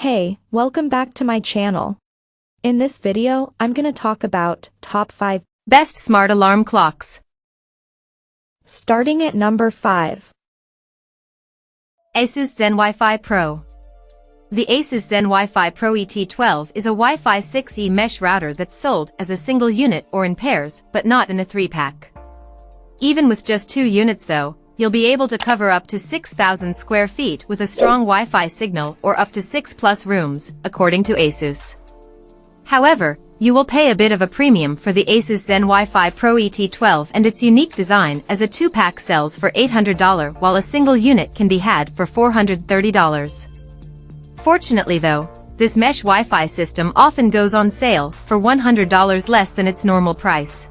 Hey, welcome back to my channel. In this video, I'm gonna talk about top 5 best smart alarm clocks. Starting at number 5. Asus Zen WiFi Pro. The Asus Zen WiFi Pro ET12 is a Wi-Fi 6E mesh router that's sold as a single unit or in pairs, but not in a 3-pack. Even with just 2 units though, you'll be able to cover up to 6,000 square feet with a strong Wi-Fi signal or up to 6+ rooms, according to Asus. However, you will pay a bit of a premium for the Asus Zen WiFi Pro ET12 and its unique design, as a 2-pack sells for $800 while a single unit can be had for $430. Fortunately though, this mesh Wi-Fi system often goes on sale for $100 less than its normal price.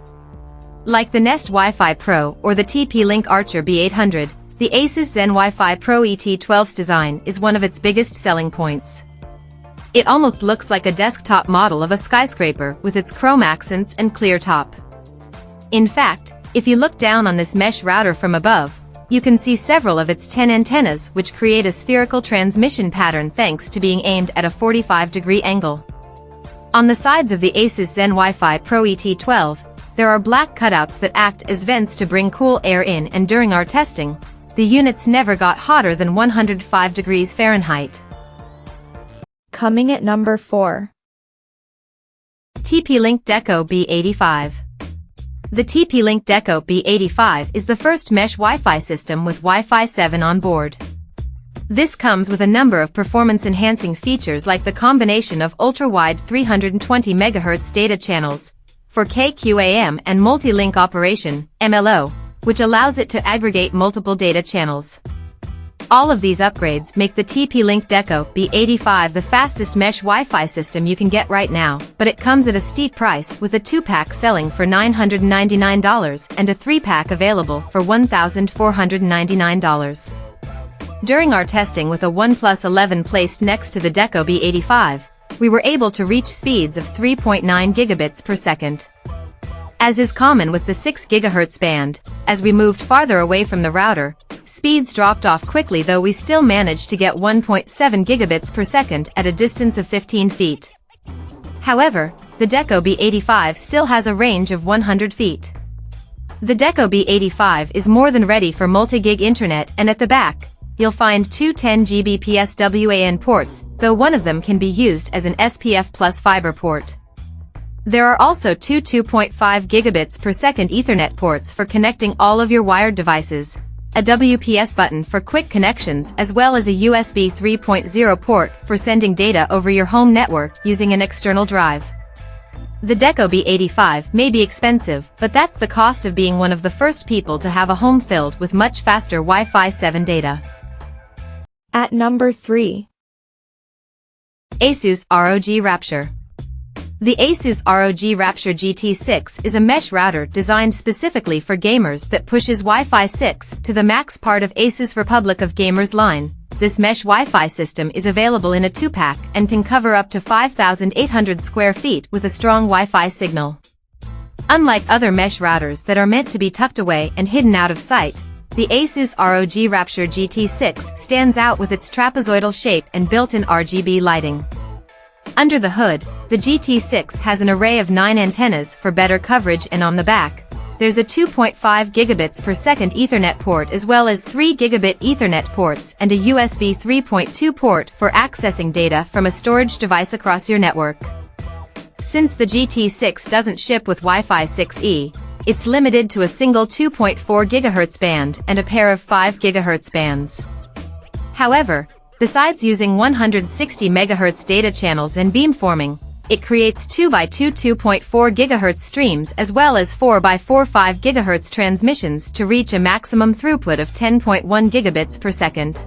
Like the Nest Wi-Fi Pro or the TP-Link Archer B800, the Asus Zen WiFi Pro ET12's design is one of its biggest selling points. It almost looks like a desktop model of a skyscraper with its chrome accents and clear top. In fact, if you look down on this mesh router from above, you can see several of its 10 antennas which create a spherical transmission pattern thanks to being aimed at a 45-degree angle. On the sides of the Asus Zen WiFi Pro ET12, there are black cutouts that act as vents to bring cool air in, and during our testing, the units never got hotter than 105 degrees Fahrenheit. Coming at number 4. TP-Link Deco B85. The TP-Link Deco B85 is the first mesh Wi-Fi system with Wi-Fi 7 on board. This comes with a number of performance-enhancing features like the combination of ultra-wide 320 MHz data channels for QAM and multi-link operation, MLO, which allows it to aggregate multiple data channels. All of these upgrades make the TP-Link Deco B85 the fastest mesh Wi-Fi system you can get right now, but it comes at a steep price, with a 2-pack selling for $999 and a 3-pack available for $1,499. During our testing with a OnePlus 11 placed next to the Deco B85, we were able to reach speeds of 3.9 gigabits per second. As is common with the 6 GHz band, as we moved farther away from the router, speeds dropped off quickly, though we still managed to get 1.7 gigabits per second at a distance of 15 feet. However, the Deco B85 still has a range of 100 feet. The Deco B85 is more than ready for multi-gig internet, and at the back, you'll find 2 10 Gbps WAN ports, though one of them can be used as an SPF Plus fiber port. There are also 2 2.5 gigabits per second Ethernet ports for connecting all of your wired devices, a WPS button for quick connections, as well as a USB 3.0 port for sending data over your home network using an external drive. The Deco B85 may be expensive, but that's the cost of being one of the first people to have a home filled with much faster Wi-Fi 7 data. At number 3. Asus ROG Rapture. The Asus ROG Rapture GT6 is a mesh router designed specifically for gamers that pushes Wi-Fi 6 to the max part of Asus Republic of Gamers line. This mesh Wi-Fi system is available in a 2-pack and can cover up to 5,800 square feet with a strong Wi-Fi signal. Unlike other mesh routers that are meant to be tucked away and hidden out of sight, the Asus ROG Rapture GT6 stands out with its trapezoidal shape and built-in RGB lighting. Under the hood, the GT6 has an array of 9 antennas for better coverage, and on the back, there's a 2.5 gigabits per second Ethernet port, as well as 3 gigabit Ethernet ports and a USB 3.2 port for accessing data from a storage device across your network. Since the GT6 doesn't ship with Wi-Fi 6E, it's limited to a single 2.4 GHz band and a pair of 5 GHz bands. However, besides using 160 MHz data channels and beamforming, it creates 2x2 2.4 GHz streams, as well as 4x4 5 GHz transmissions to reach a maximum throughput of 10.1 gigabits per second.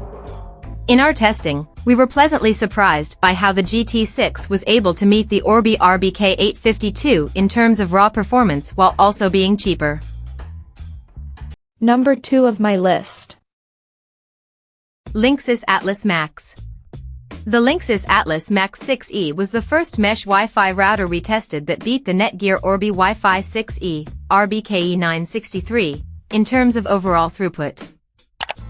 In our testing, we were pleasantly surprised by how the GT6 was able to meet the Orbi RBK852 in terms of raw performance while also being cheaper. Number 2 of my list. Lynxis Atlas Max. The Lynxis Atlas Max 6E was the first mesh Wi-Fi router we tested that beat the NETGEAR Orbi Wi-Fi 6E, RBKE963, in terms of overall throughput.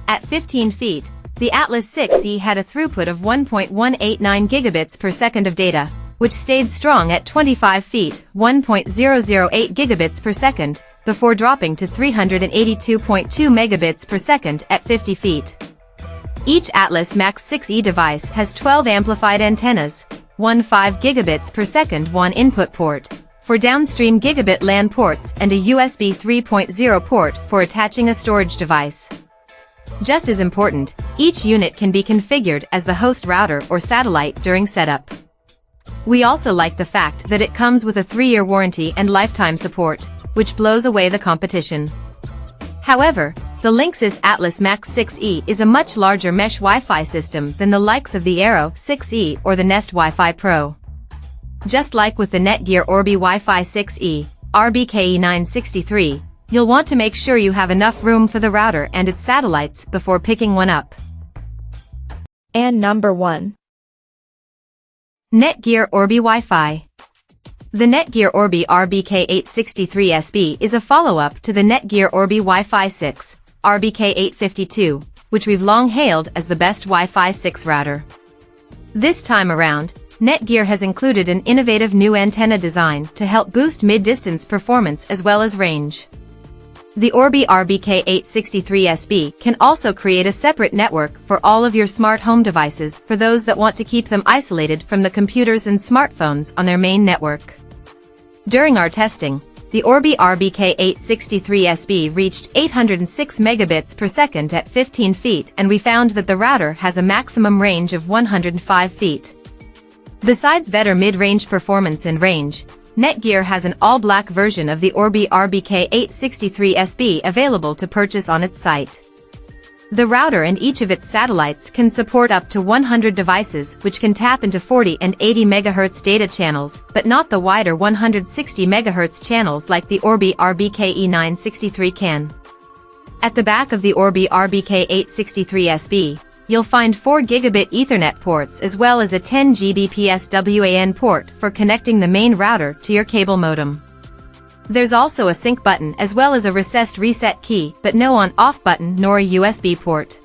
At 15 feet, The Atlas 6E had a throughput of 1.189 gigabits per second of data, which stayed strong at 25 feet, 1.008 gigabits per second, before dropping to 382.2 megabits per second at 50 feet. Each Atlas Max 6E device has 12 amplified antennas, one 5 gigabits per second one input port, for downstream gigabit LAN ports and a USB 3.0 port for attaching a storage device. Just as important, each unit can be configured as the host router or satellite during setup. We also like the fact that it comes with a 3-year warranty and lifetime support, which blows away the competition. However, the Lynxis Atlas Max 6E is a much larger mesh Wi-Fi system than the likes of the Aero 6E or the Nest WiFi Pro. Just like with the NETGEAR Orbi Wi-Fi 6E, RBKE963, you'll want to make sure you have enough room for the router and its satellites before picking one up. And number 1. NETGEAR Orbi Wi-Fi. The NETGEAR Orbi RBK863SB is a follow-up to the NETGEAR Orbi Wi-Fi 6, RBK852, which we've long hailed as the best Wi-Fi 6 router. This time around, NETGEAR has included an innovative new antenna design to help boost mid-distance performance as well as range. The Orbi RBK863SB can also create a separate network for all of your smart home devices for those that want to keep them isolated from the computers and smartphones on their main network. During our testing, the Orbi RBK863SB reached 806 megabits per second at 15 feet, and we found that the router has a maximum range of 105 feet. Besides better mid-range performance and range, NETGEAR has an all-black version of the Orbi RBK863SB available to purchase on its site. The router and each of its satellites can support up to 100 devices, which can tap into 40 and 80 MHz data channels, but not the wider 160 MHz channels like the Orbi RBKE963 can. At the back of the Orbi RBK863SB, you'll find 4 gigabit Ethernet ports as well as a 10 Gbps WAN port for connecting the main router to your cable modem. There's also a sync button as well as a recessed reset key, but no on-off button nor a USB port.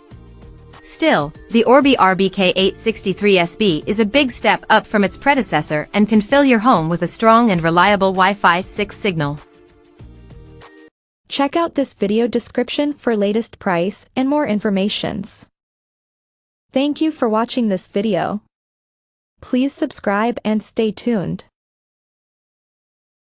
Still, the Orbi RBK863SB is a big step up from its predecessor and can fill your home with a strong and reliable Wi-Fi 6 signal. Check out this video description for latest price and more informations. Thank you for watching this video. Please subscribe and stay tuned.